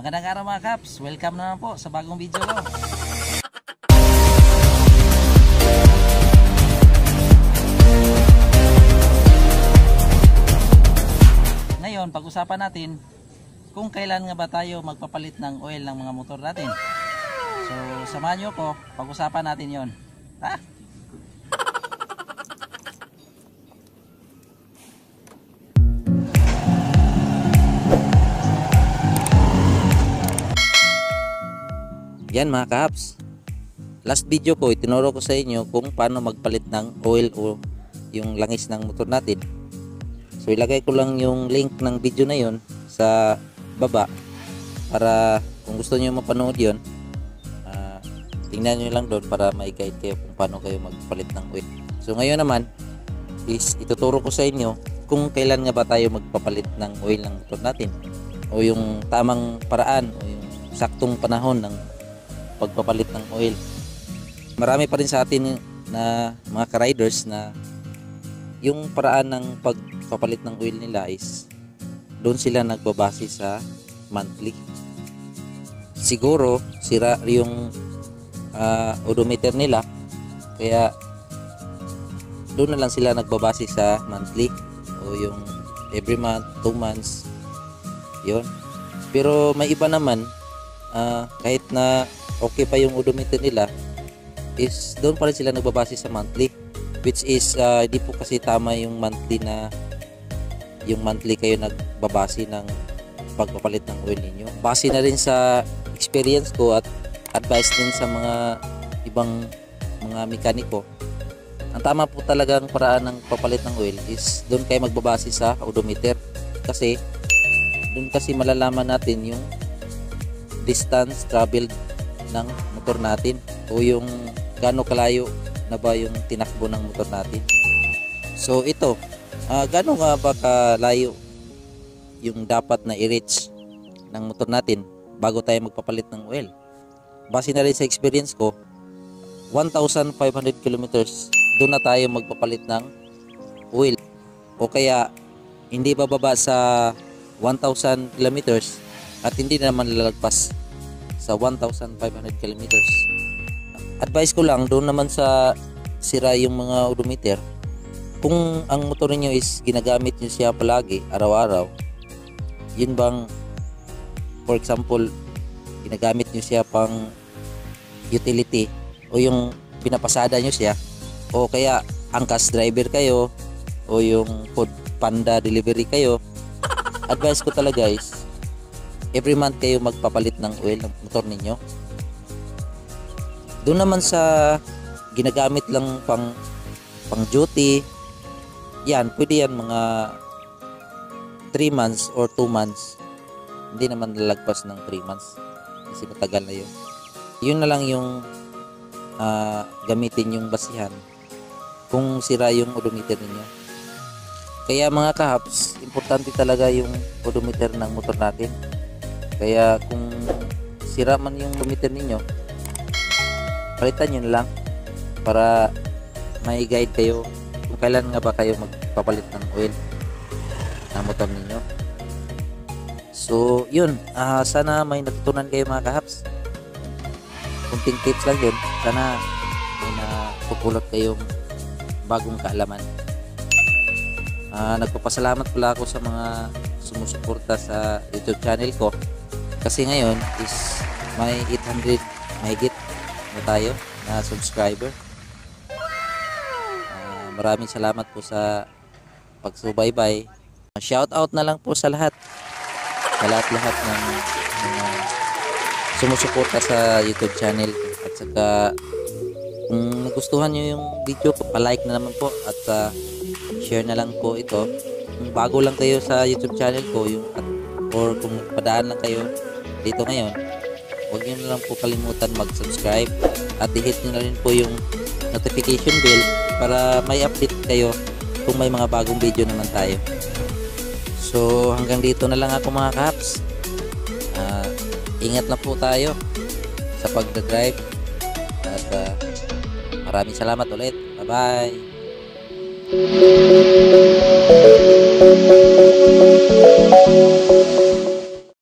Magandang araw mga kaps, welcome naman po sa bagong video ko. Ngayon, pag-usapan natin kung kailan nga ba tayo magpapalit ng oil ng mga motor natin. So, samahan nyo ko, pag-usapan natin yon. Ha? Yan mga kaps, last video ko itinuro ko sa inyo kung paano magpalit ng oil o yung langis ng motor natin. So ilagay ko lang yung link ng video na yon sa baba para kung gusto niyo mapanood yon, tingnan nyo lang doon para ma-guide kayo kung paano kayo magpalit ng oil. So ngayon naman is ituturo ko sa inyo kung kailan nga ba tayo magpapalit ng oil ng motor natin o yung tamang paraan o yung saktong panahon ng pagpapalit ng oil. Marami pa rin sa atin na mga ka-riders na yung paraan ng pagpapalit ng oil nila is doon sila nagbabase sa monthly. Siguro sira yung odometer nila kaya doon na lang sila nagbabase sa monthly o yung every month, 2 months yun. Pero may iba naman kahit na okay pa yung odometer nila is doon pa rin sila nagbabase sa monthly, which is hindi po kasi tama yung monthly na yung monthly kayo nagbabase ng pagpapalit ng oil ninyo. Base na rin sa experience ko at advice din sa mga ibang mga mekaniko, ang tama po talagang paraan ng papalit ng oil is doon kayo magbabase sa odometer, kasi doon kasi malalaman natin yung distance traveled ng motor natin o yung gaano kalayo na ba yung tinakbo ng motor natin. So ito, gaano nga ba kalayo yung dapat na i-reach ng motor natin bago tayo magpapalit ng oil? Base na rin sa experience ko, 1,500 kilometers doon na tayo magpapalit ng oil, o kaya hindi bababa sa 1,000 kilometers at hindi naman lalagpas sa 1,500 kilometers. Advice ko lang doon naman sa sira yung mga odometer, kung ang motor niyo is ginagamit niyo siya palagi araw-araw, yun bang for example ginagamit niyo siya pang utility o yung pinapasada niyo siya, o kaya angkas driver kayo o yung food panda delivery kayo, advice ko talaga guys, every month kayo magpapalit ng oil ng motor ninyo. Doon naman sa ginagamit lang pang duty, yan, pwede yan mga 3 months or 2 months. Hindi naman lalagpas ng 3 months kasi matagal na yun. Yun na lang yung gamitin yung basihan kung sira yung odometer ninyo. Kaya mga kahaps, importante talaga yung odometer ng motor natin. Kaya kung sira man yung odometer ninyo, palitan nyo na lang para may guide kayo kung kailan nga ba kayo magpapalit ng oil ng motor ninyo. So yun, sana may natutunan kayo mga kahaps. Kunting tips lang yun, sana may napupulot kayong bagong kaalaman. Nagpapasalamat pala ako sa mga sumusuporta sa YouTube channel ko, kasi ngayon is may 800 mahigit na tayo na subscriber. Maraming salamat po sa pagsubaybay. Shout out na lang po sa lahat ng mga sumusuporta sa YouTube channel, at saka kung nagustuhan nyo yung video ko, pa-like na naman po at share na lang po ito. Kung bago lang kayo sa YouTube channel ko, or kung padaan lang kayo dito ngayon, huwag nyo na lang po kalimutan mag-subscribe at i-hit nyo na rin po yung notification bell para may update kayo kung may mga bagong video naman tayo. So hanggang dito na lang ako mga kaps. Ingat na po tayo sa pagdadrive at maraming salamat ulit. Bye bye.